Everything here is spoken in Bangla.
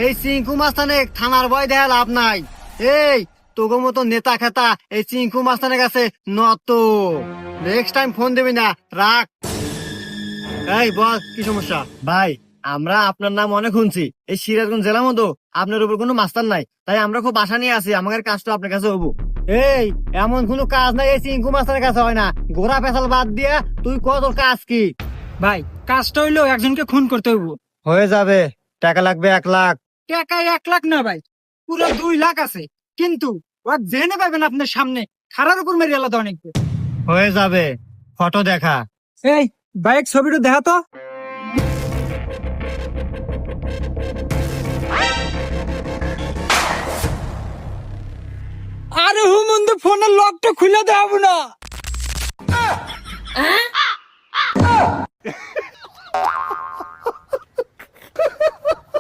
এই চিঙ্কু মাস্তানে থানার ভয় দেয়া লাভ নাই। এই তোগো মতো নেতা খেতা এই চিঙ্কু মাস্তানের কাছে নত। নেক্সট টাইম ফোন দিবি না, রাখ। এই বল, কি সমস্যা? ভাই, আমরা আপনার নাম অনেক শুনছি এই সিরাজগঞ্জ জেলার মতো আপনার উপর কোনো মাস্টার নাই, তাই আমরা খুব আশা নিয়ে আছি আমাদের কাজটা আপনার কাছে হবো। এই এমন কোনো কাজ নাই এই চিঙ্কু মাস্তানের কাছে হয় না। ঘোড়া পেছাল বাদ দিয়া তুই কত কাজ কি? ভাই, কাজটা হইলো একজনকে খুন করতে হইব। হয়ে যাবে, টাকা লাগবে 1 লাখ। টাকা 1 লাখ না ভাই, পুরো 2 লাখ আছে। কিন্তু ও জেনে পাবেন আপনার সামনে খারার উপর মেরে আলাদা অনেক। হয়ে যাবে, ফটো দেখা। এই বাইক ছবিটা দেখা তো। আরে হুমন্দ ফোনের লকটা খুলে দেব না।